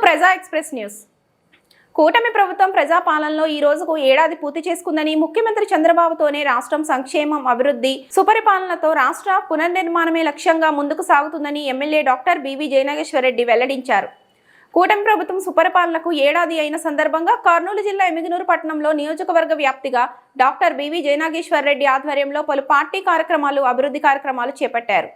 ప్రజా express news. కూటమి ప్రభుత్వం ప్రజాపాలనలో ఈ రోజుకు ఏడాది పూర్తి చేసుకుందని, ముఖ్యమంత్రి చంద్రబాబుతోనే రాష్ట్రం సంక్షేమం, అభివృద్ధి, సుపరిపాలనతో రాష్ట్ర పునర్నిర్మాణమే లక్ష్యంగా ముందుకు సాగుతుందని ఎమ్మెల్యే డాక్టర్ బివి జయనాగేశ్వరరెడ్డి వెల్లడించారు. కూటమి ప్రభుత్వం సుపరిపాలనకు ఏడాది అయిన సందర్భంగా కర్నూలు జిల్లా ఎమ్మిగనూరు పట్టణంలో నియోజకవర్గ వ్యాప్తిగా డాక్టర్ బివి జయనాగేశ్వరరెడ్డి ఆధ్వర్యంలో పలు పార్టీ కార్యక్రమాలు, అభివృద్ధి కార్యక్రమాలు చేపట్టారు.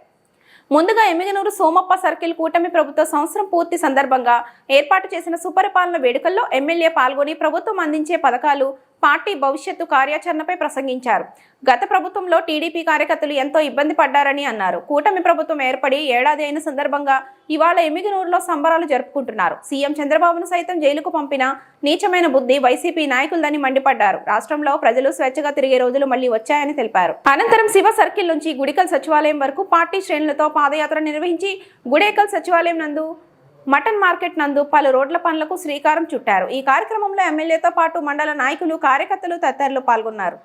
ముందుగా ఎమ్మిగనూరు సోమప్ప సర్కిల్ కూటమి ప్రభుత్వ సంవత్సరం పూర్తి సందర్భంగా ఏర్పాటు చేసిన సుపరిపాలన వేడుకల్లో ఎమ్మెల్యే పాల్గొని ప్రభుత్వం అందించే పథకాలు, పార్టీ భవిష్యత్తు కార్యాచరణపై ప్రసంగించారు. గత ప్రభుత్వంలో టీడీపీ కార్యకర్తలు ఎంతో ఇబ్బంది పడ్డారని అన్నారు. కూటమి ప్రభుత్వం ఏర్పడి ఏడాది అయిన సందర్భంగా ఇవాళ ఎమ్మిగనూరులో సంబరాలు జరుపుకుంటున్నారు. సీఎం చంద్రబాబును సైతం జైలుకు పంపిన నీచమైన బుద్ధి వైసీపీ నాయకులదని మండిపడ్డారు. రాష్ట్రంలో ప్రజలు స్వేచ్ఛగా తిరిగే రోజులు మళ్లీ వచ్చాయని తెలిపారు. అనంతరం శివ సర్కిల్ నుంచి గుడికల్ సచివాలయం వరకు పార్టీ శ్రేణులతో పాదయాత్ర నిర్వహించి గుడేకల్ సచివాలయం నందు, మటన్ మార్కెట్ నందు పలు రోడ్ల పనులకు శ్రీకారం చుట్టారు. ఈ కార్యక్రమంలో ఎమ్మెల్యేతో పాటు మండల నాయకులు, కార్యకర్తలు తదితరులు పాల్గొన్నారు.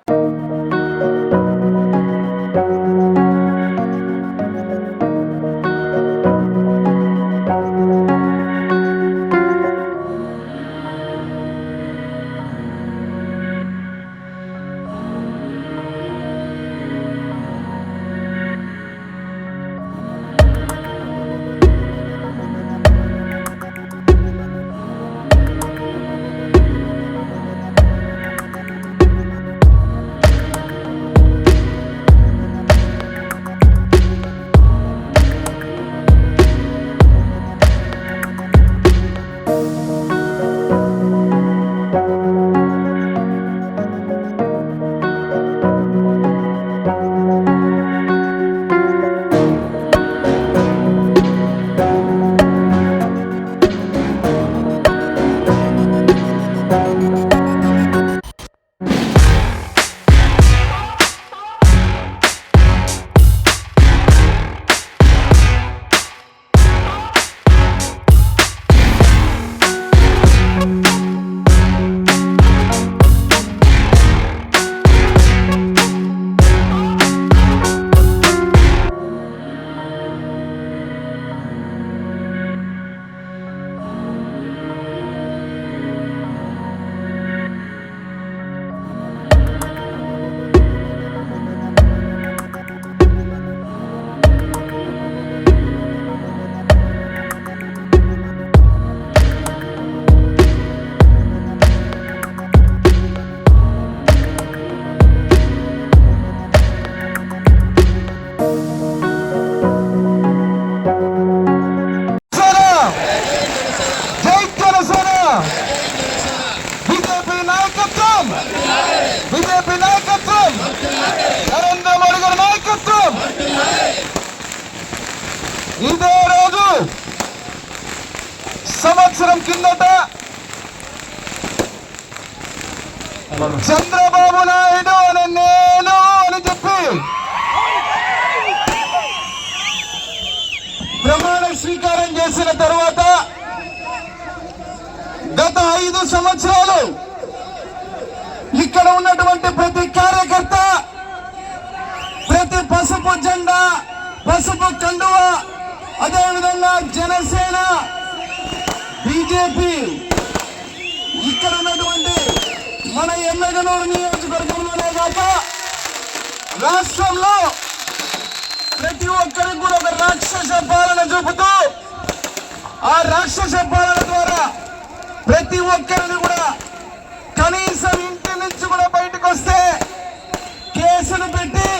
ఇదే రోజు సంవత్సరం కిందట చంద్రబాబు నాయుడు అని నేను అని చెప్పి ప్రమాణ స్వీకారం చేసిన తర్వాత గత 5 సంవత్సరాలు ఇక్కడ ఉన్నటువంటి ప్రతి కార్యకర్త, ప్రతి పసుపు జెండా, పసుపు కండువ, అదేవిధంగా జనసేన, బీజేపీ, ఇక్కడ ఉన్నటువంటి మన ఎమ్మెగనూరు నియోజకవర్గంలోనే కాక రాష్ట్రంలో ప్రతి ఒక్కరికి కూడా ఒక రాక్షస పాలన చూపుతూ, ఆ రాక్షస పాలన ద్వారా ప్రతి ఒక్కరిని కూడా కనీసం ఇంటి నుంచి కూడా బయటకు వస్తే కేసులు పెట్టి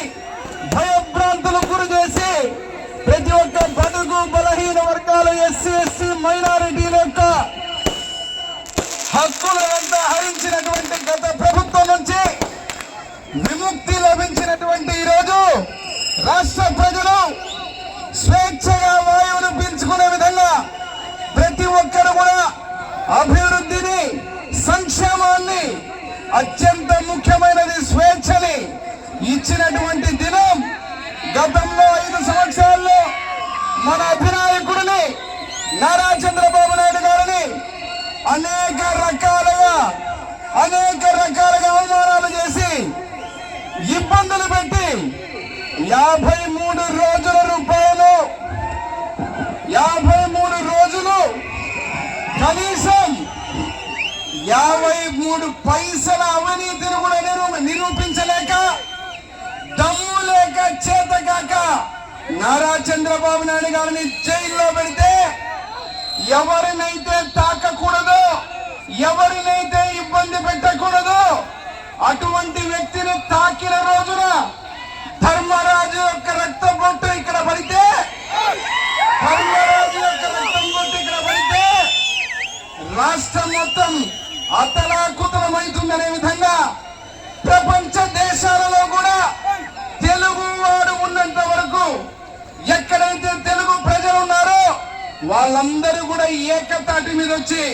భయభ్రాంతులకు గురి చేసి ప్రతి ఒక్క బడుగు బలహీన వర్గాలు, ఎస్సీ, ఎస్టీ, మైనారిటీల యొక్క హక్కులంతా హరించినటువంటి గత ప్రభుత్వం నుంచి విముక్తి లభించినటువంటి ఈరోజు రాష్ట్ర ప్రజలు స్వేచ్ఛగా వాయువును పీల్చుకునే విధంగా ప్రతి ఒక్కరు కూడా అభివృద్ధిని, సంక్షేమాన్ని, అత్యంత ముఖ్యమైనది స్వేచ్ఛని ఇచ్చినటువంటి దినం. గతంలో 5 సంవత్సరాల్లో మన అధినాయకుడిని నారా చంద్రబాబు నాయుడు గారిని అనేక రకాలుగా అవమానాలు చేసి ఇబ్బందులు పెట్టి 53 రోజుల రూపాయలు 53 రోజులు కనీసం 53 పైసల అవినీతిని కూడా నిరూపించలేక, దమ్ము లేక, చేతకాక నారా చంద్రబాబు నాయుడు గారిని జైల్లో పెడితే, ఎవరినైతే తాకకూడదు, ఎవరినైతే ఇబ్బంది పెట్టకూడదు, అటువంటి వ్యక్తిని తాకిన రోజున ధర్మరాజు యొక్క రక్తం బొట్టు ఇక్కడ పడితే, ధర్మరాజు యొక్క రక్తం బొట్టు ఇక్కడ పడితే రాష్ట్రం మొత్తం అతలాకుతలమైతుందనే విధంగా ప్రపంచ దేశాలలో కూడా తెలుగు వాడు ఉన్నంత వరకు, ఎక్కడైతే తెలుగు ప్రజలు ఉన్నారో వాళ్ళందరూ కూడా ఏకతాటి మీద వచ్చి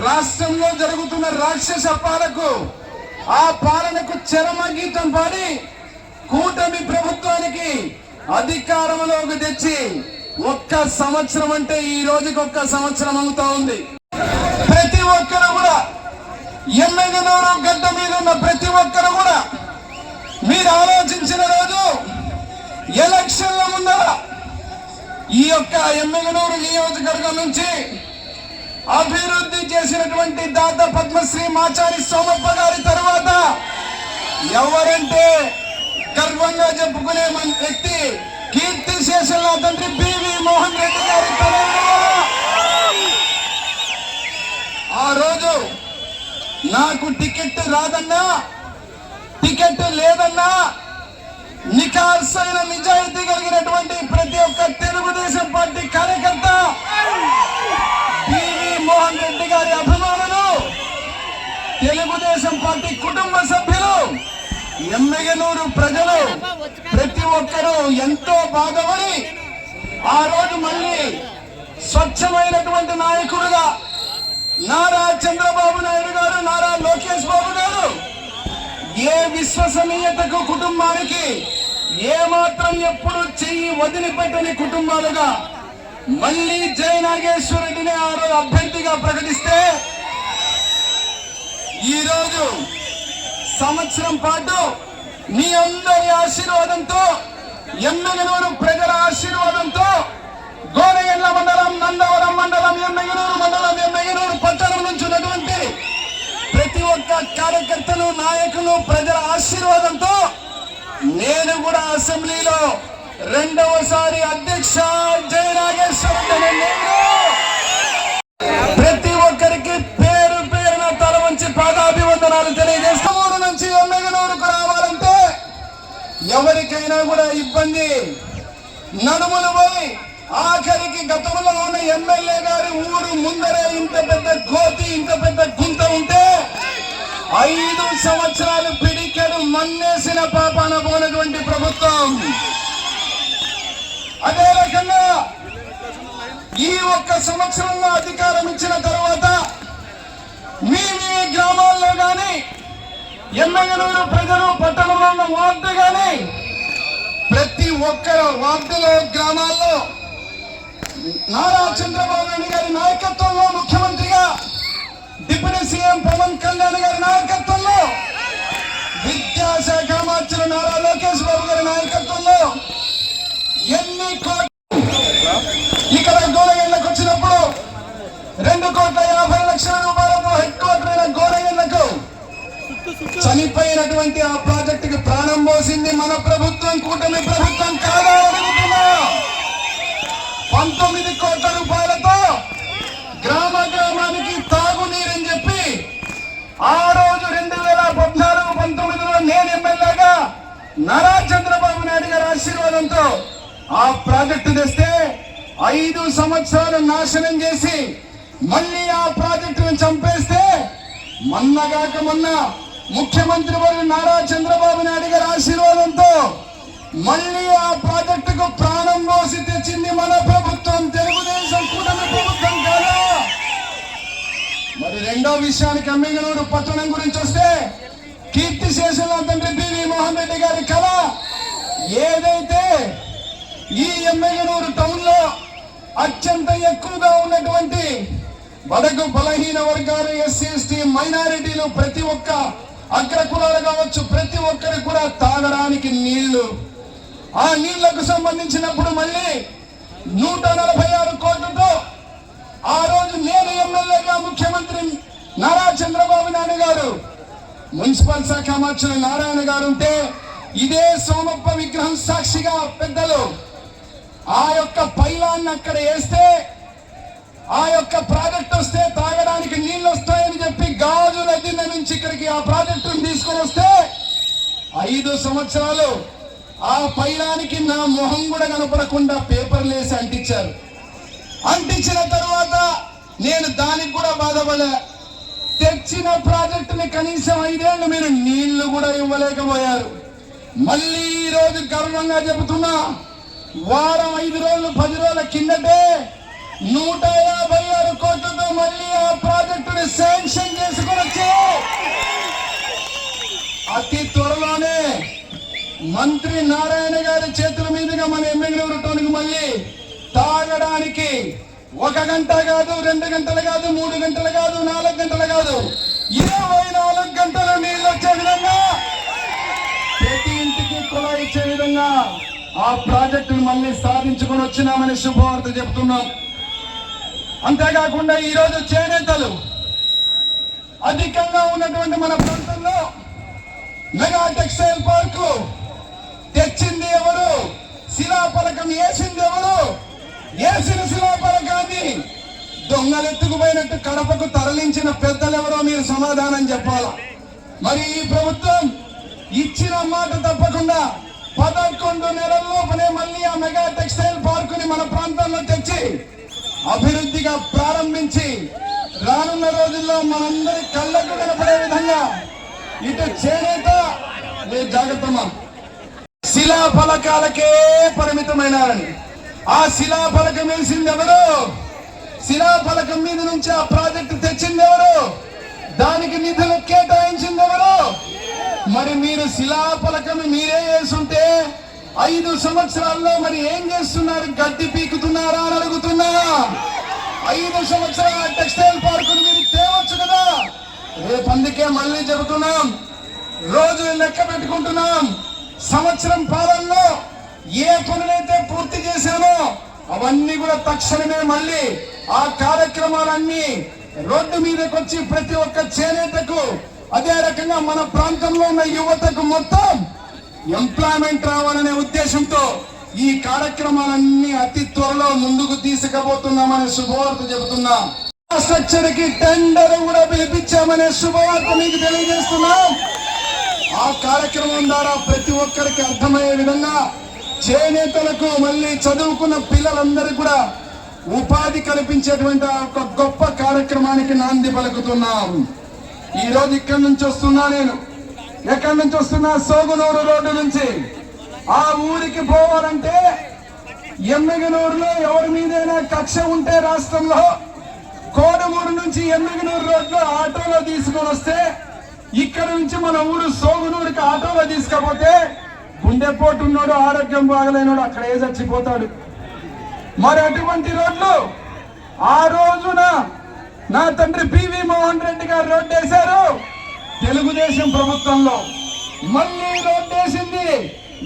రాష్ట్రంలో జరుగుతున్న రాక్షస ఆ పాలనకు చరమగీతం పాడి కూటమి ప్రభుత్వానికి అధికారంలోకి తెచ్చి 1 సంవత్సరం అంటే ఈ రోజుకి 1 సంవత్సరం అవుతా ఉంది. ప్రతి ఒక్కరు కూడా, ఎమ్మెగనూరు గడ్డ మీద ఉన్న ప్రతి ఒక్కరు కూడా మీరు ఆలోచించిన రోజు ఎలక్షన్ల ముందర ఈ యొక్క ఎమ్మెగనూరు నియోజకవర్గం నుంచి అభివృద్ధి చేసినటువంటి దాత పద్మశ్రీ మాచారి సోమప్ప గారి తర్వాత ఎవరంటే గర్వంగా చెప్పుకునే వ్యక్తి కీర్తి శేషంలో తండ్రి బివి మోహన్ రెడ్డి గారి ఆ రోజు నాకు టికెట్ రాదన్నా, టికెట్ లేదన్నా, నిఖార్సైన నిజాయితీ కలిగినటువంటి ప్రతి ఒక్క తెలుగుదేశం పార్టీ కార్యకర్త, బివి మోహన్ రెడ్డి గారి అభిమానులు, తెలుగుదేశం పార్టీ కుటుంబ సభ్యులు, ఎమ్మెగనూరు ప్రజలు ప్రతి ఒక్కరూ ఎంతో బాధపడి ఆ రోజు మళ్ళీ స్వచ్ఛమైనటువంటి నాయకుడుగా నారా చంద్రబాబు నాయుడు గారు, నారా లోకేష్ బాబు గారు ఏ విశ్వసనీయతకు కుటుంబానికి ఏమాత్రం ఎప్పుడు చెయ్యి వదిలిపెట్టని కుటుంబాలుగా మళ్ళీ జై నాగేశ్వర రెడ్డిని ఆ రోజు అభ్యర్థిగా ప్రకటిస్తే, ఈరోజు సంవత్సరం పాటు మీ అందరి ఆశీర్వాదంతో, ఎమ్మెగనూరు ప్రజల ఆశీర్వాదంతో గోనెగండ్ల మండలం, నందవరం మండలం, ఎమ్మెగనూరు మండలం, ఎమ్మెగనూరు పట్టణం నుంచి ఉన్నటువంటి ప్రతి ఒక్క కార్యకర్తలు, నాయకులు, ప్రజల ఆశీర్వాదంతో నేను కూడా అసెంబ్లీలో 2వసారి అధ్యక్ష జై నాగేశ్వర ప్రతి ఒక్కరికి పేరు పేరున తల వంచి పాదాభివందనాలు తెలియజేస్తాం. ఊరు నుంచి ఎమ్మెగనూరుకు రావాలంటే ఎవరికైనా కూడా ఇబ్బంది, నడుములు పోయి ఆఖరికి గతంలో ఉన్న ఎమ్మెల్యే గారి ఊరు ముందరే ఇంత పెద్ద కోతి, ఇంత పెద్ద గుంత ఉంటే 5 సంవత్సరాలు పిడికెడు మన్నేసిన పాపాన పోనటువంటి ప్రభుత్వం. అదే రకంగా ఈ 1 సంవత్సరంలో అధికారం ఇచ్చిన తర్వాత మీ గ్రామాల్లో గాని, ఎమ్మెగనూరు ప్రజలు పట్టణంలో ఉన్న వార్డు గాని, ప్రతి ఒక్క వార్డులో, గ్రామాల్లో నారా చంద్రబాబు నాయుడు గారి నాయకత్వంలో ముఖ్యమంత్రిగా, డిప్యూటీ సీఎం పవన్ కళ్యాణ్ గారి నాయకత్వంలో, విద్యాశాఖ మంత్రి నారా లోకేష్ బాబు గారి నాయకత్వంలో ఎన్ని కోట్లు ఇక్కడ గోనెగండ్లకు వచ్చినప్పుడు 2,50,00,000 రూపాయలతో హెడ్ క్వార్టర్ అయిన గోనెగండ్లకు చనిపోయినటువంటి ఆ ప్రాజెక్టుకి ప్రాణం పోసింది మన ప్రభుత్వం, కూటమి ప్రభుత్వం కాదా అడుగుతున్నా. 19 కోట్ల రూపాయలతో గ్రామ గ్రామానికి తాగునీరని చెప్పి ఆ రోజు 2014-19లో నేను ఎమ్మెల్యేగా నారా చంద్రబాబు నాయుడు గారి ఆశీర్వాదంతో ఆ ప్రాజెక్టు తెస్తే 5 సంవత్సరాలు నాశనం చేసి మళ్ళీ ఆ ప్రాజెక్టును చంపేస్తే, మొన్నగాక మొన్న ముఖ్యమంత్రి వారు నారా చంద్రబాబు నాయుడు గారి ఆశీర్వాదంతో మళ్ళీ ఆ ప్రాజెక్టుకు ప్రాణం పోసి తెచ్చింది మన ప్రభుత్వం, తెలుగుదేశం కూటమి ప్రభుత్వం కాదా. మరి రెండో విషయానికి ఎమ్మెగనూరు పట్టణం గురించి వస్తే, కీర్తి శేషంలో తండ్రి బివి మోహన్ రెడ్డి గారి కళ ఏదైతే ఈ ఎమ్మెగనూరు టౌన్ లో అత్యంత ఎక్కువగా ఉన్నటువంటి బడుగు బలహీన వర్గాలు, ఎస్సీ ఎస్టీ మైనారిటీలు, ప్రతి ఒక్క అగ్రకులాలు కావచ్చు, ప్రతి ఒక్కరికి కూడా తాగడానికి నీళ్లు, ఆ నీళ్లకు సంబంధించినప్పుడు మళ్ళీ 146 కోట్లతో ఆ రోజు నేను ఎమ్మెల్యేగా ముఖ్యమంత్రి నారా చంద్రబాబు నాయుడు గారు, మున్సిపల్ శాఖ మంత్రులు నారాయణ గారు ఉంటే ఇదే సోమప్ప విగ్రహం సాక్షిగా పెద్దలు ఆ యొక్క పైలాన్ని అక్కడ వేస్తే ఆ యొక్క ప్రాజెక్ట్ వస్తే తాగడానికి నీళ్లు వస్తాయని చెప్పి గాజుల దిన్న నుంచి ఇక్కడికి ఆ ప్రాజెక్టును తీసుకొని వస్తే 5 సంవత్సరాలు ఆ పైలానికి నా మొహం కూడా కనపడకుండా పేపర్లు వేసి అంటించారు. అంటించిన తర్వాత నేను దానికి కూడా బాధపడా. తెచ్చిన ప్రాజెక్టుని కనీసం 5 ఏళ్ళు మీరు నీళ్లు కూడా ఇవ్వలేకపోయారు. మళ్ళీ ఈ రోజు గర్వంగా చెబుతున్నా, వారం 5 రోజులు 10 రోజుల కిందటే 156 కోట్లతో మళ్ళీ ఆ ప్రాజెక్టుని శాంక్షన్ చేసుకొని వచ్చి అతి త్వరలోనే మంత్రి నారాయణ గారి చేతుల మీదుగా మన ఎమ్మెల్యేలు టోన్కి మళ్ళీ తాగడానికి 1 గంట కాదు, 2 గంటలు కాదు, 3 గంటలు కాదు, 4 గంటలు కాదు, 24 గంటలు నీళ్ళు వచ్చే విధంగా ప్రతి ఇంటికి కుళాయి ఇచ్చే విధంగా ఆ ప్రాజెక్టును మళ్ళీ సాధించుకొని వచ్చినామని శుభవార్త చెప్తున్నాం. అంతేకాకుండా ఈ రోజు చేనేతలు అధికంగా ఉన్నటువంటి మన ప్రాంతంలో మెగా టెక్స్టైల్ పార్కు తెచ్చింది ఎవరు? శిలాఫలకం వేసింది ఎవరు? వేసిన శిలాఫలకాన్ని దొంగలెత్తుకుపోయినట్టు కడపకు తరలించిన పెద్దలెవరో మీరు సమాధానం చెప్పాలా? మరి ఈ ప్రభుత్వం ఇచ్చిన మాట తప్పకుండా 11 నెలల్లోపనే మళ్ళీ ఆ మెగా టెక్స్టైల్ పార్కుని మన ప్రాంతాల్లో తెచ్చి అభివృద్ధిగా ప్రారంభించి రానున్న రోజుల్లో మనందరి కళ్ళకు కనపడే విధంగా ఇటు చేనేత జాగ్రత్తమా శిలాఫలకాలకే పరిమితమైనారని. ఆ శిలాఫలకం వేసింది ఎవరు? శిలాఫలకం మీద నుంచి ఆ ప్రాజెక్టు తెచ్చింది ఎవరు? దానికి నిధులు కేటాయించింది ఎవరు? మరి మీరు శిలాఫలకం మీరే వేసుంటే 5 సంవత్సరాల్లో మరి ఏం చేస్తున్నారు? గడ్డి పీకుతున్నారా అని అడుగుతున్నా. 5 సంవత్సరాల టెక్స్టైల్ పార్కును మీరు తేవచ్చు కదా. రేపు అందుకే మళ్ళీ చెబుతున్నాం, రోజు లెక్క పెట్టుకుంటున్నాం. సంవత్సరం పాలనలో ఏ పనులైతే పూర్తి చేశామో అవన్నీ కూడా తక్షణమే మళ్ళీ ఆ కార్యక్రమాలన్నీ రోడ్డు మీదకి వచ్చి ప్రతి ఒక్క చేనేతకు, అదే రకంగా మన ప్రాంతంలో ఉన్న యువతకు మొత్తం ఎంప్లాయ్మెంట్ రావాలనే ఉద్దేశంతో ఈ కార్యక్రమాలన్నీ అతి త్వరలో ముందుకు తీసుకుపోతున్నామనే శుభవార్త చెబుతున్నాం. ఇన్ఫ్రాస్ట్రక్చర్ కి టెండర్ కూడా పిలిపించామనే శుభవార్త మీకు తెలియజేస్తున్నాం. ఆ కార్యక్రమం ద్వారా ప్రతి ఒక్కరికి అర్థమయ్యే విధంగా చేనేతలకు మళ్ళీ చదువుకున్న పిల్లలందరికీ కూడా ఉపాధి కల్పించేటువంటి ఒక గొప్ప కార్యక్రమానికి నాంది పలుకుతున్నాం. ఈ రోజు ఇక్కడి నుంచి వస్తున్నా, నేను ఎక్కడి నుంచి వస్తున్నా? సోగునూరు రోడ్డు నుంచి. ఆ ఊరికి పోవాలంటే ఎమ్మిగనూరులో ఎవరి మీదైనా కక్ష ఉంటే రాష్ట్రంలో కోడమూరు నుంచి ఎమ్మిగనూరు రోడ్లో ఆటోలో తీసుకొని వస్తే, ఇక్కడ నుంచి మన ఊరు సోగునూరుకి ఆటోలో తీసుకపోతే గుండెపోటు ఉన్నాడు, ఆరోగ్యం బాగలేనాడు, అక్కడే చచ్చిపోతాడు. మరి అటువంటి రోడ్లు ఆ రోజున నా తండ్రి పివి మోహన్ రెడ్డి గారు రోడ్డు వేశారు తెలుగుదేశం ప్రభుత్వంలో. మళ్ళీ రోడ్డు వేసింది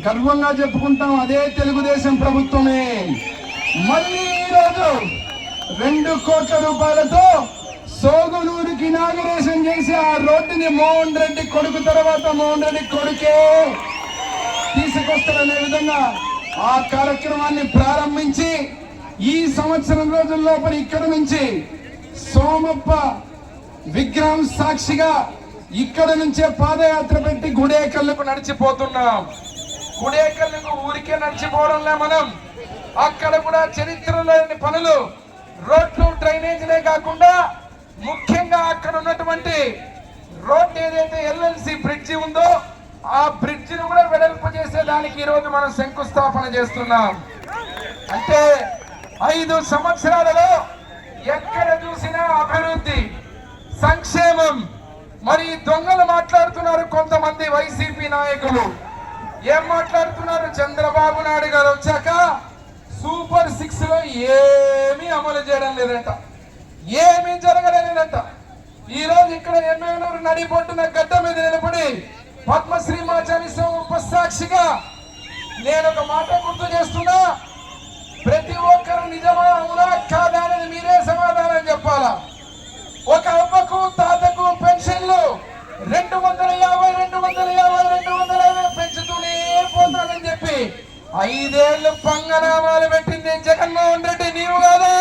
గర్వంగా చెప్పుకుంటాం అదే తెలుగుదేశం ప్రభుత్వమే. మళ్ళీ ఈరోజు 2 కోట్ల రూపాయలతో సోగునూరుకి ఇనాగరేషన్ చేసి ఆ రోడ్డుని మోహన్ రెడ్డి కొడుకు తర్వాత మోహన్ రెడ్డి కొడుకే తీసుకొస్తారనే విధంగా ఆ కార్యక్రమాన్ని ప్రారంభించి ఈ సంవత్సరం రోజుల లోపల ఇక్కడ నుంచి సోమప్ప విగ్రహం సాక్షిగా ఇక్కడ నుంచే పాదయాత్ర పెట్టి గుడేకల్లుకు నడిచిపోతున్నాం. గుడేకల్లుకు ఊరికే నడిచిపోవడంలే మనం, అక్కడ కూడా చరిత్రలోని పనులు, రోడ్లు, డ్రైనేజీలే కాకుండా ముఖ్యంగా అక్కడ ఉన్నటువంటి రోడ్ ఏదైతే ఎల్ఎల్సి బ్రిడ్జి ఉందో ఆ బ్రిడ్జిని కూడా వెడల్పు చేసేదానికి ఈ రోజు మనం శంకుస్థాపన చేస్తున్నాం. అంటే 5 సంవత్సరాలలో ఎక్కడ చూసినా అభివృద్ధి, సంక్షేమం. మరి దొంగలు మాట్లాడుతున్నారు కొంతమంది వైసీపీ నాయకులు. ఏం మాట్లాడుతున్నారు? చంద్రబాబు నాయుడు గారు వచ్చాక సూపర్ 6 లో ఏమీ అమలు చేయడం లేదంట, ఏమీ జరగలేదంట. ఈ రోజు ఇక్కడ ఎమ్మెల్యేలు నడిపొట్టున గడ్డ మీద నిలబడి పద్మశ్రీ మాచారి ఉపసాక్షిగా నేను ఒక మాట గుర్తు చేస్తున్నా. ప్రతి ఒక్కరు నిజమా అవునా కాదా అని మీరే సమాధానం చెప్పాలా. పెన్షన్లు 250 పెంచుతూనే పోతానని చెప్పి 5 ఏళ్ళు పంగనామాలు పెట్టింది జగన్మోహన్ రెడ్డి, నీవు కాదా?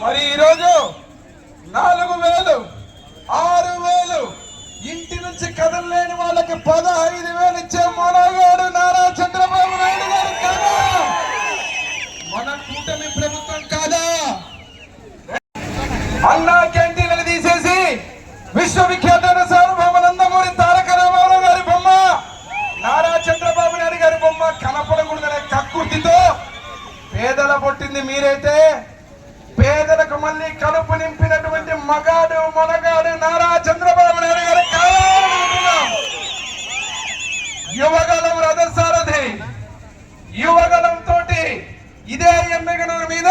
మరి ఈరోజు 4,000, 6,000, ఇంటి నుంచి కదలలేని వాళ్ళకి 15,000 ఇచ్చే మొనగాడు నారా చంద్రబాబు నాయుడు గారు కాదా? మన కూటమి ప్రభుత్వం కాదా? అన్నా క్యాంటీన్లు తీసేసి విశ్వవిఖ్యాత సార్వభౌమ నందమూరి తారక రామారావు గారి బొమ్మ, నారా చంద్రబాబు నాయుడు గారి బొమ్మ కనపడకూడదనే కక్కుర్తితో పేదల పొట్టింది మీరైతే, పేదలకు మళ్ళీ కడుపు నింపినటువంటి మగాడు మొనగాడు నారా చంద్రబాబు నాయుడు గారు కావాలనుకుంటున్నాం. యువగలం రథసారథి, యువగలం తోటి ఇదే ఎమ్మెగనూరు మీద,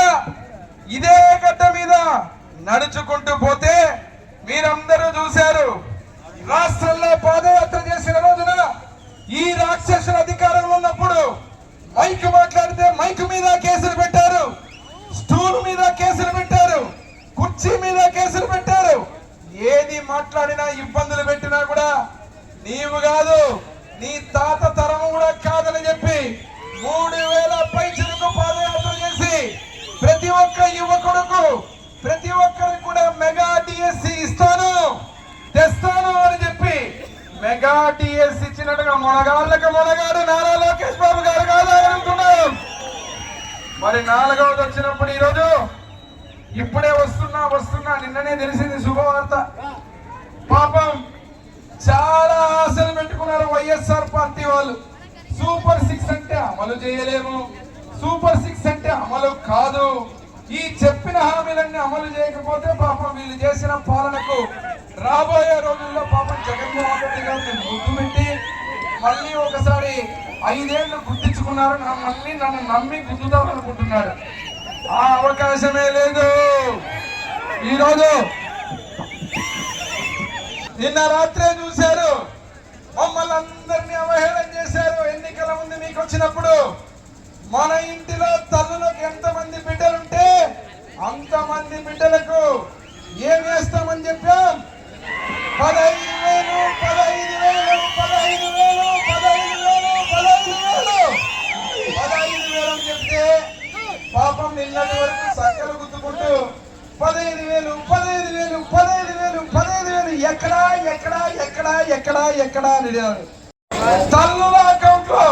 ఇదే గడ్డ మీద నడుచుకుంటూ పోతే మీరందరూ చూశారు. రాష్ట్రంలో పాదయాత్ర చేసిన రోజున ఈ రాక్షసుల అధికారంలో ఉన్నప్పుడు మైక్ మాట్లాడితే మైక్ మీద కేసులు పెట్టారు, స్టూల్ మీద కేసులు పెట్టారు, కుర్చీ మీద కేసులు పెట్టారు. ఏది మాట్లాడినా ఇబ్బందులు పెట్టినా కూడా నీవు కాదు, నీ తాత తరం కూడా కాదని చెప్పి 3,000 పైసలకు పాదయాత్ర చేసి ప్రతి ఒక్క యువకుడుకు, ప్రతి ఒక్కరికి కూడా మెగా డిఎస్సి ఇస్తాను, తెస్తాను అని చెప్పి మెగా డిఎస్సి ఇచ్చినట్టుగా మొనగాళ్ళకు మొనగాడు నారా లోకేష్ బాబు గారు కాదా అనుకున్నాం. మరి 4వది వచ్చినప్పుడు ఈరోజు ఇప్పుడే వస్తున్నా నిన్ననే తెలిసింది శుభవార్త. పాపం చాలా ఆశలు పెట్టుకున్నారు వైఎస్ఆర్ పార్టీ వాళ్ళు. సూపర్ 6 అంటే అమలు చేయలేము, సూపర్ 6 అంటే అమలు కాదు, ఈ చెప్పిన హామీలన్నీ అమలు చేయకపోతే పాపం వీళ్ళు చేసిన పాలనకు రాబోయే రోజుల్లో పాపం జగన్మోహన్ రెడ్డి గారిని ముద్దు పెట్టి మళ్ళీ ఒకసారి 5 ఏళ్ళు గుర్తించుకున్నారు, మళ్ళీ నన్ను నమ్మి గుర్తుదామనుకుంటున్నాడు. ఆ అవకాశమే లేదు. ఈరోజు నిన్న రాత్రే చూశారు, మమ్మల్ని అందరినీ అవహేళన చేశారు. ఎన్నికల ముందు మీకు వచ్చినప్పుడు మన ఇంటిలో తల్లులకు ఎంతమంది బిడ్డలుంటే అంతమంది బిడ్డలకు ఏం వేస్తామని చెప్పాం. 15,000 అని చెప్తే పాపం నిన్నటి వరకు సక్కలు గుద్దుకుంటూ 15,000 ఎక్కడా అని తల్లుల అకౌంట్ లో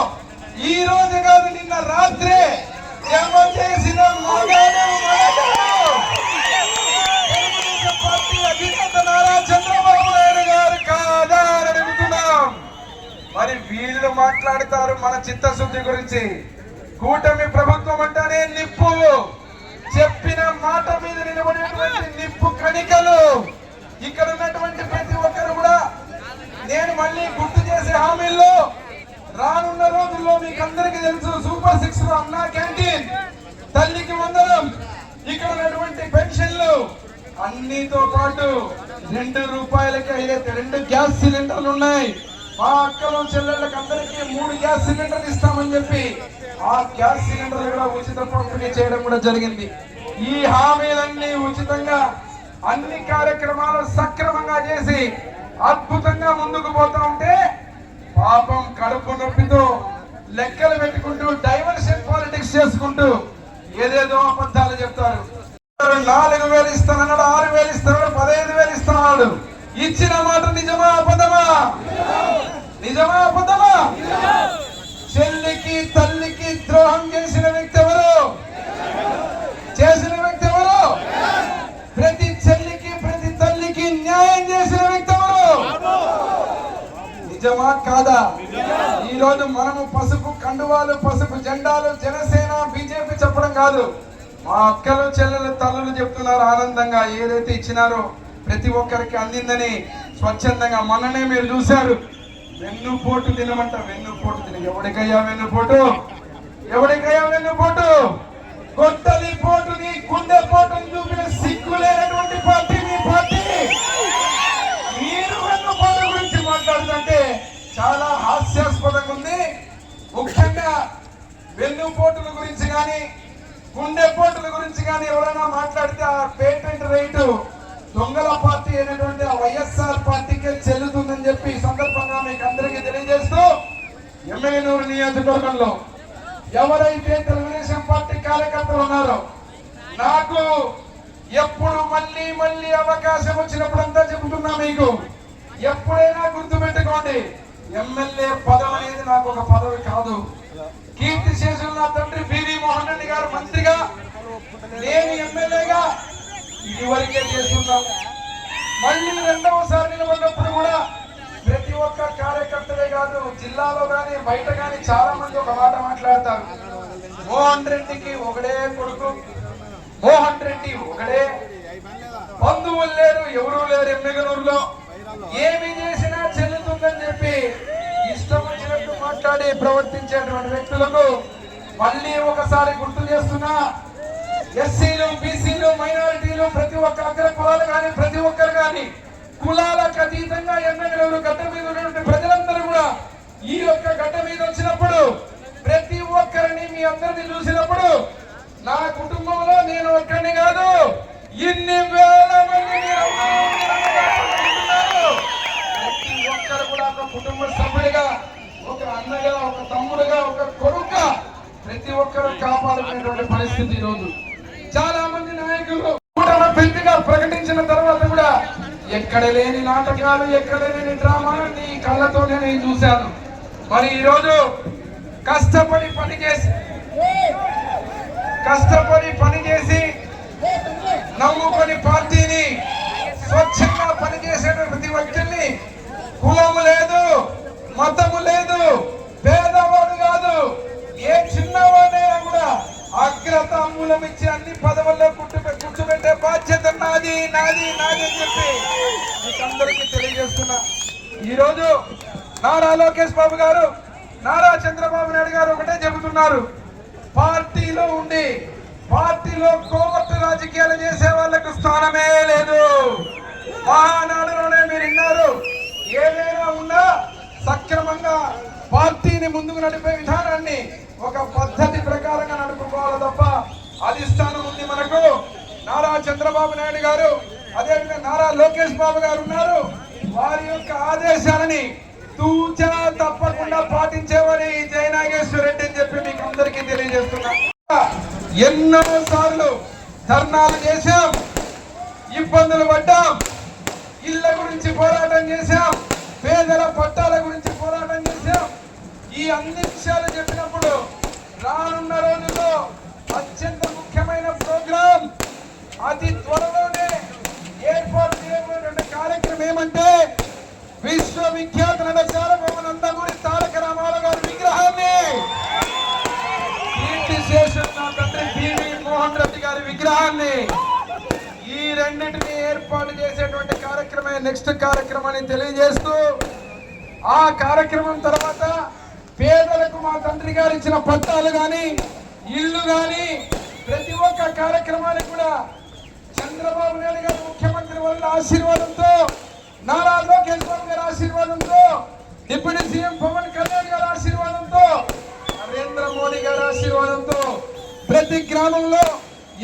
ఈ రోజు కాదు నిన్న రాత్రే జమ చేసిన పార్టీ అధినేత నారా చంద్రబాబు నాయుడు గారు కాదా అని అడుగుతున్నాం. మరి వీళ్ళు మాట్లాడతారు మన చిత్తశుద్ధి గురించి. కూటమి ప్రభుత్వం అంటేనే నిప్పు, చెప్పిన మాట మీద నిలబడేటువంటి నిప్పు కణికలు. ఇక్కడ ఉన్నటువంటి ప్రతి ఒక్కరు కూడా నేను మళ్ళీ గుర్తు చేసే హామీల్లో రానున్న రోజుల్లో మీకు అందరికీ తెలుసు, సూపర్ 6 లో అన్నా క్యాంటీన్, తల్లికి వందనం, ఇక్కడ ఉన్నటువంటి పెన్షన్లు అన్నితో పాటు 2 రూపాయలకి 2 గ్యాస్ సిలిండర్లు ఉన్నాయి. మా అక్కలు చెల్లెళ్ళకి అందరికీ 3 గ్యాస్ సిలిండర్లు ఇస్తామని చెప్పి ఆ గ్యాస్ సిలిండర్లు కూడా ఉచిత పంపిణీ చేయడం కూడా జరిగింది. ఈ హామీలన్నీ ఉచితంగా అన్ని కార్యక్రమాలు సక్రమంగా చేసి అద్భుతంగా ముందుకు పోతా ఉంటే పాపం కడుపు నొప్పితో లెక్కలు పెట్టుకుంటూ డైవర్షన్ పాలిటిక్స్ చేసుకుంటూ ఏదేదో అబద్ధాలు చెప్తారు. 4,000 ఇస్తానన్నాడు, 6,000 ఇస్తాడు, 15,000 ఇస్తున్నాడు. ఇచ్చిన మాట నిజమా అబద్ధమా? నిజమా అబద్ధమా? చెల్లికి తల్లికి ద్రోహం చేసిన వ్యక్తి ఎవరు? చేసిన వ్యక్తి ఎవరు? ప్రతి చెల్లికి ప్రతి తల్లికి న్యాయం చేసిన వ్యక్తి ఎవరు? నిజమా కాదా? ఈ రోజు మనము పసుపు కండువాలు, పసుపు జెండాలు, జనసేన బీజేపీ చెప్పడం కాదు, మా అక్కలు చెల్లెలు తల్లులు చెప్తున్నారు ఆనందంగా. ఏదైతే ఇచ్చినారో ప్రతి ఒక్కరికి అందిందని స్వచ్ఛందంగా. మొన్ననే మీరు చూశారు, వెన్నుపోటు తినమంట, వెన్నుపోటు తిన. ఎవరికయ్యా వెన్నుపోటు? ఎవరికయ్యా వెన్నుపోటు? గొడ్డలి పోటుని, గుండె పోటుని చూపిన సిగ్గు లేనటువంటి పార్టీ మీ పార్టీ. మీరు వెన్నుపోటు గురించి మాట్లాడుతుంటే చాలా హాస్యాస్పదంగా ఉంది. ముఖ్యంగా వెన్నుపోటుల గురించి కానీ గుండెపోటుల గురించి కానీ ఎవరైనా మాట్లాడితే ఆ పేటెంట్ రైటు దొంగల పార్టీ అయినటువంటి ఆ వైఎస్ఆర్ పార్టీకే చెల్లుతుందని చెప్పి ఈ సందర్భంగా మీకు అందరికీ తెలియజేస్తూ ఎమ్మెగనూరు నియోజకవర్గంలో ఎవరైతే తెలుగుదేశం పార్టీ కార్యకర్తలు ఉన్నారో నాకు ఎప్పుడు మళ్ళీ మళ్ళీ అవకాశం వచ్చినప్పుడంతా చెబుతున్నా మీకు ఎప్పుడైనా గుర్తుపెట్టుకోండి, ఎమ్మెల్యే పదవి అనేది నాకు ఒక పదవి కాదు. కీర్తి శేషులు నా తండ్రి పివి మోహన్ రెడ్డి గారు మంత్రిగా, నేను ఎమ్మెల్యేగా ఇదివరకే చేస్తున్నాం. మళ్ళీ రెండవసారి నిలబడినప్పుడు కూడా ప్రతి ఒక్క కార్యకర్తలే కాదు, జిల్లాలో గాని బయట గాని చాలా మంది ఒక మాట మాట్లాడతారు. మోహన్ రెడ్డికి ఒకడే కొడుకు, మోహన్ రెడ్డి ఒకడే, బంధువులు లేరు, ఎవరూ లేరు ఎమ్మెగనూరులో, ఏమి చేసినా చెల్లుతుందని చెప్పి ఇష్టం వచ్చినట్టు మాట్లాడి ప్రవర్తించేటువంటి వ్యక్తులకు మళ్ళీ ఒకసారి గుర్తు చేస్తున్నా, ఎస్సీలు, బీసీలు, మైనారిటీలు, ప్రతి ఒక్క అగ్ర కులాలు కానీ ప్రతి ఒక్కరు కానీ కులాలకు అతీతంగా ఎమ్మెగనూరు గడ్డ మీద ఉన్నటువంటి ప్రజలందరూ కూడా ఈ యొక్క గడ్డ మీద వచ్చినప్పుడు ప్రతి ఒక్కరిని మీ అందరిని చూసినప్పుడు నా కుటుంబంలో నేను ఒక్కడిని కాదు, ఇన్ని వేల మంది ప్రతి ఒక్కరు కూడా ఒక కుటుంబ సభ్యుడిగా, ఒక అన్నగా, ఒక తమ్ముడుగా, ఒక కొడుకుగా ప్రతి ఒక్కరు కాపాడుకునేటువంటి పరిస్థితి ఈ రోజు. చాలా మంది నాయకులు పెద్దగా ప్రకటించిన తర్వాత కూడా ఎక్కడ లేని నాటకాలు, ఎక్కడ లేని డ్రామాలు నీ కళ్ళతోనే నేను చూశాను. మరి ఈ రోజు కష్టపడి పని చేసి నమ్ముకొని పార్టీని స్వచ్ఛంగా పనిచేసే ప్రతి వ్యక్తుల్ని, కులము లేదు, మతము లేదు, పేదవాడు కాదు, ఏ చిన్నవాడైనా కూడా అగ్రతాంబూలం ఇచ్చి అన్ని పదవుల్లో కూర్చోబెట్టే బాధ్యత నాది నాది నాది అని చెప్పి మీకందరికీ తెలియజేస్తున్నా. ఈ రోజు నారా లోకేష్ బాబు గారు, నారా చంద్రబాబు నాయుడు గారు ఒకటే చెబుతున్నారు, పార్టీలో ఉండి పార్టీలో కోవర్టు రాజకీయాలు చేసే వాళ్ళకు స్థానమే లేదు. మహానాడులోనే మీరు విన్నారు, ఏదైనా ఉన్నా సక్రమంగా పార్టీని ముందుకు నడిపే విధానాన్ని ఒక పద్ధతి ప్రకారంగా నడుపుకోవాలి తప్ప అధిష్టానం ఉంది మనకు. నారా చంద్రబాబు నాయుడు గారు, అదేవిధంగా నారా లోకేష్ బాబు గారు ఉన్నారు. వారి యొక్క ఆదేశాలని తూచా తప్పకుండా పాటించేవారి జయనాగేశ్వర రెడ్డి అని చెప్పి మీకు అందరికీ తెలియజేస్తున్నా. ఎన్నో సార్లు ధర్నాలు చేశాం, ఇబ్బందులు పడ్డాం, ఇళ్ల గురించి పోరాటం చేశాం, పేదల పట్టాల గురించి పోరాటం చేశాం. ఈ అన్ని విషయాలు చెప్పినప్పుడు రానున్న రోజుల్లో అత్యంత ముఖ్యమైన ప్రోగ్రాం అతి త్వరలోనే ఏర్పాటు చేయబోయే కార్యక్రమం ఏమంటే విశ్వవిఖ్యాత నట సార్వభౌమ నందమూరి తారక రామారావు గారి విగ్రహాన్ని, కీర్తి శేషులు నా తండ్రి పివి మోహన్ రెడ్డి గారి విగ్రహాన్ని, ఈ రెండింటిని ఏర్పాటు చేసేటువంటి కార్యక్రమే నెక్స్ట్ కార్యక్రమాన్ని తెలియజేస్తూ, ఆ కార్యక్రమం తర్వాత పేదలకు మా తండ్రి గారు ఇచ్చిన పట్టాలు గాని, ఇల్లు గాని, ప్రతి ఒక్క కార్యక్రమానికి కూడా చంద్రబాబు నాయుడు గారు ముఖ్యమంత్రి వల్ల ఆశీర్వాదంతో, నారా లోకేష్ బాబు గారి ఆశీర్వాదంతో, డిప్యూటీ సీఎం పవన్ కళ్యాణ్ గారి ఆశీర్వాదంతో, నరేంద్ర మోడీ గారి ఆశీర్వాదంతో ప్రతి గ్రామంలో,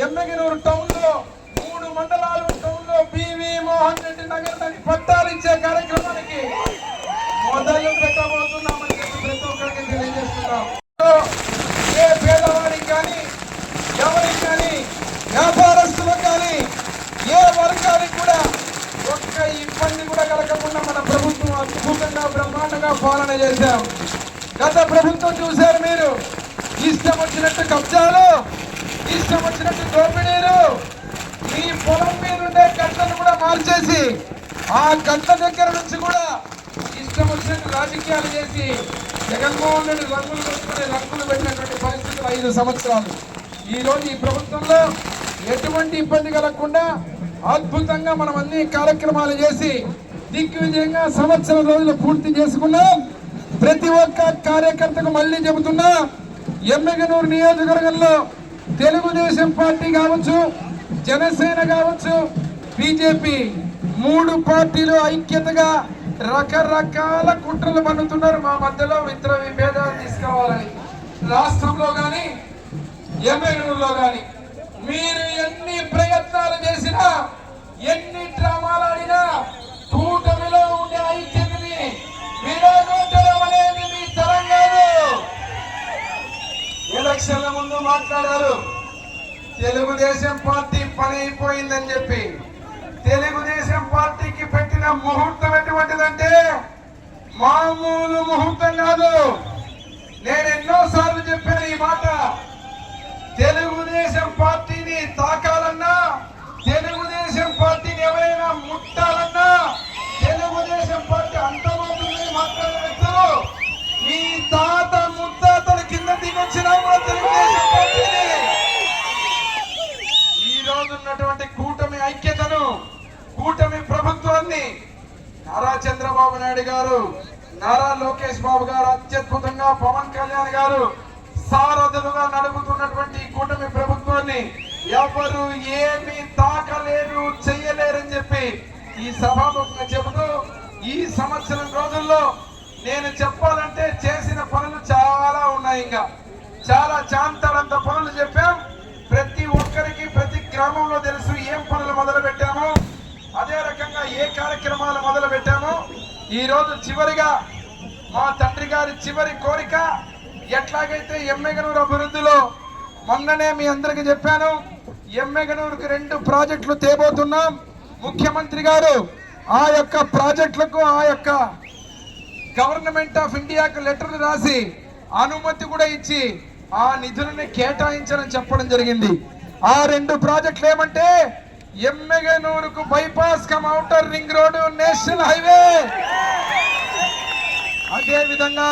ఎమ్మెగనూరు టౌన్ లో, 3 మండలాలు టౌన్ లో పివి మోహన్ రెడ్డి నగరానికి పట్టాలు ఇచ్చే కార్యక్రమానికి మొదలు పెట్టబోతున్నామని చెప్పి ప్రతి ఒక్కరికి తెలియజేస్తున్నాం. ఏ పేదవాడికి కానీ, ఎవరికి కానీ, వ్యాపారస్తులకు కానీ, ఏ వర్గానికి కూడా ఒక్క ఇబ్బంది కూడా కలగకుండా మన ప్రభుత్వం అద్భుతంగా బ్రహ్మాండంగా పాలన చేశాం. గత ప్రభుత్వం చూశారు మీరు, ఇష్టం వచ్చినట్టు కబ్జాలు, ఇష్టం వచ్చినట్టు దోపిడీలు, మీ పొలం మీద ఉండే గట్టను కూడా మార్చేసి ఆ గట్ట దగ్గర నుంచి కూడా ఇష్టం వచ్చినట్టు రాజకీయాలు చేసి జగన్మోహన్ రెడ్డి రంగులు కొట్టుకుని రంగులు పెట్టినటువంటి పరిస్థితులు 5 సంవత్సరాలు. ఈ రోజు ఈ ప్రభుత్వంలో ఎటువంటి ఇబ్బంది కలగకుండా అద్భుతంగా మనం అన్ని కార్యక్రమాలు చేసి దిగ్విజయంగా సంవత్సరం రోజులు పూర్తి చేసుకున్నాం. ప్రతి ఒక్క కార్యకర్తకు మళ్ళీ చెబుతున్నా, ఎమ్మెగనూరు నియోజకవర్గంలో తెలుగుదేశం పార్టీ కావచ్చు, జనసేన కావచ్చు, బీజేపీ 3 పార్టీలు ఐక్యతగా రకరకాల కుట్రలు పన్నుతున్నారు మా మధ్యలో మిత్ర విభేదాలు తీసుకురావాలని. రాష్ట్రంలో కానీ ఎమ్మెగనూరులో కానీ మీరు ఎన్ని ప్రయత్నాలు చేసినా ఎన్ని డ్రామాలు ఆడినా కూటమిలో ఉండే ఐక్యతని విడగొట్టడం అనేది మీ తరం కాదు. ఎలక్షన్ల ముందు మాట్లాడారు తెలుగుదేశం పార్టీ పని అయిపోయిందని చెప్పి. తెలుగుదేశం పార్టీకి పెట్టిన ముహూర్తం ఎటువంటిదంటే మామూలు ముహూర్తం కాదు. నేను ఎన్నోసార్లు చెప్పాను ఈ మాట. తెలుగుదేశం పార్టీని తాకాలన్నా, తెలుగుదేశం పార్టీని ఎవరైనా ముట్టాలన్నా, తెలుగుదేశం పార్టీ అంతమవుతుందని మాట్లాడే వ్యక్తులు మీ తాత ముత్తాతల కింద దిగొచ్చినా కూడా తెలుగుదేశం పార్టీని ఈ రోజు ఉన్నటువంటి కూటమి ఐక్యతను, కూటమి ప్రభుత్వాన్ని నారా చంద్రబాబు నాయుడు గారు, నారా లోకేష్ బాబు గారు అత్యద్భుతంగా, పవన్ కళ్యాణ్ గారు సారథులుగా నడుపుతున్నటువంటి కూటమి ప్రభుత్వాన్ని ఎవరు ఏమి తాకలేరు, చెయ్యలేరని చెప్పి ఈ సభాముఖంగా చెబుతూ, ఈ సంవత్సరం రోజుల్లో నేను చెప్పాలంటే చేసిన పనులు చాలా ఉన్నాయి. ఇంకా చాలా చాంతాడంత పనులు చెప్పాం. ప్రతి ఒక్కరికి ప్రతి గ్రామంలో తెలుసు ఏం పనులు మొదలు పెట్టామో, అదే రకంగా ఏ కార్యక్రమాలు మొదలు పెట్టామో. ఈ రోజు చివరిగా మా తండ్రి గారి చివరి కోరిక, ఎట్లాగైతే ఎమ్మెగనూరు అభివృద్ధిలో మొన్ననే మీ అందరికి చెప్పాను, ఎమ్మెగనూరుకి 2 ప్రాజెక్టులు తేబోతున్నాం. ముఖ్యమంత్రి గారు ఆ యొక్క ప్రాజెక్టులకు ఆ యొక్క గవర్నమెంట్ ఆఫ్ ఇండియాకు లెటర్లు రాసి అనుమతి కూడా ఇచ్చి ఆ నిధులని కేటాయించాలని చెప్పడం జరిగింది. ఆ 2 ప్రాజెక్టులు ఏమంటే ఎమ్మెగనూరుకు bypass cum outer ring road, national highway, అదే విధంగా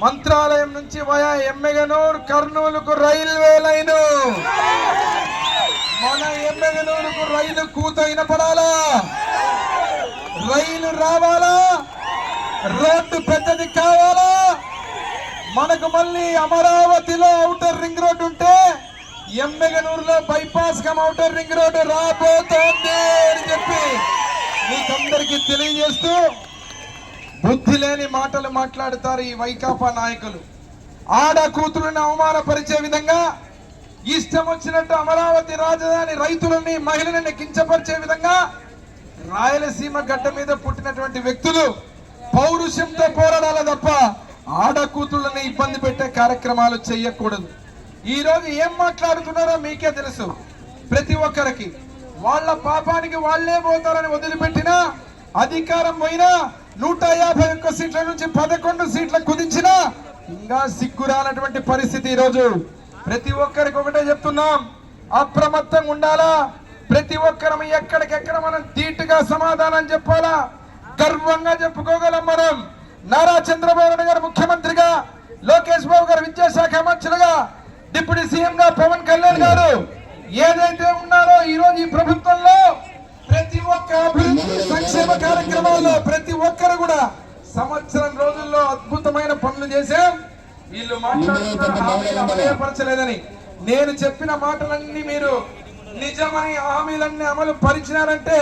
మంత్రాలయం నుంచి వయా ఎమ్మెగనూరు కర్నూలుకు రైల్వే లైను. మన ఎమ్మెగనూరుకు రైలు కూత వినపడాలా, రైలు రావాలా, రోడ్డు పెద్దది కావాలా. మనకు మళ్ళీ అమరావతిలో ఔటర్ రింగ్ రోడ్డు ఉంటే ఎమ్మెగనూరులో bypass cum outer ring road రాబోతోంది అని చెప్పి మీకందరికీ తెలియజేస్తూ, బుద్ధి లేని మాటలు మాట్లాడుతారు ఈ వైకాపా నాయకులు. ఆడ కూతురుని అవమానపరిచే విధంగా, ఇష్టం వచ్చినట్టు అమరావతి రాజధాని రైతులని, మహిళలని కించపరిచే విధంగా రాయలసీమ గడ్డ మీద పుట్టినటువంటి వ్యక్తులు పౌరుషంతో పోరాడాలి తప్ప ఆడ కూతుళ్ళని ఇబ్బంది పెట్టే కార్యక్రమాలు చేయకూడదు. ఈ రోజు ఏం మాట్లాడుతున్నారో మీకే తెలుసు. ప్రతి ఒక్కరికి వాళ్ళ పాపానికి వాళ్లే పోతారని వదిలిపెట్టినా, అధికారం పోయినా 151 సీట్ల నుంచి 11 సీట్లకు కుదించినా ఇంకా సిగ్గురానటువంటి పరిస్థితి. ఈ రోజు ప్రతి ఒక్కరికి ఒకటే చెప్తున్నాం, అప్రమత్తంగా ఉండాలా. ప్రతి ఒక్కరం ఎక్కడికెక్కడ మనం ధీటుగా సమాధానం చెప్పాలా. గర్వంగా చెప్పుకోగలం మనం. నారా చంద్రబాబు నాయుడు గారు ముఖ్యమంత్రిగా, లోకేష్ బాబు గారు విద్యాశాఖ మంత్రులుగా, డిప్యూటీ సీఎం గా పవన్ కళ్యాణ్ గారు ఏదైతే ఉన్నారో ఈ రోజు ఈ ప్రభుత్వంలో ప్రతి ఒక్క అభివృద్ధి సంక్షేమ కార్యక్రమాల్లో ప్రతి ఒక్కరు కూడా సంవత్సరం రోజుల్లో అద్భుతమైన పనులు చేశాం. వీళ్ళు మాట్లాడుతున్నారు హామీలు అమలుపరచలేదని. నేను చెప్పిన మాటలన్నీ మీరు నిజమని, హామీలన్నీ అమలు పరిచినారంటే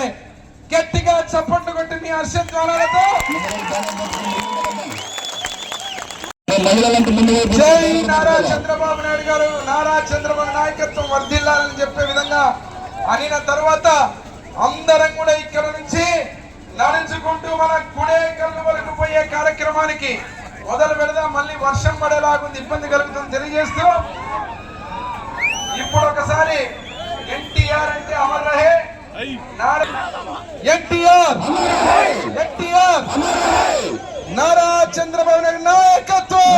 గట్టిగా చప్పట్లు కొట్టి మీ హర్షధ్వానాలతో జై నారా చంద్రబాబు నాయుడు గారు, నారా చంద్రబాబు నాయకత్వం వర్ధిల్లాలని చెప్పే విధంగా అనిన తర్వాత అందరం కూడా ఇక్కడ నుంచి నడుచుకుంటూ మన కుడేకల్లు వరకు పోయే కార్యక్రమానికి మొదలు పెడదాం. మళ్ళీ వర్షం పడేలాగుంది, ఇబ్బంది కలుగుతుంది తెలియజేస్తూ, ఇప్పుడు ఒకసారి ఎన్టీఆర్ అంటే అమర్ రహే, ఎన్టీఆర్ నారా చంద్రబాబు నాయుడు నాయకత్వం.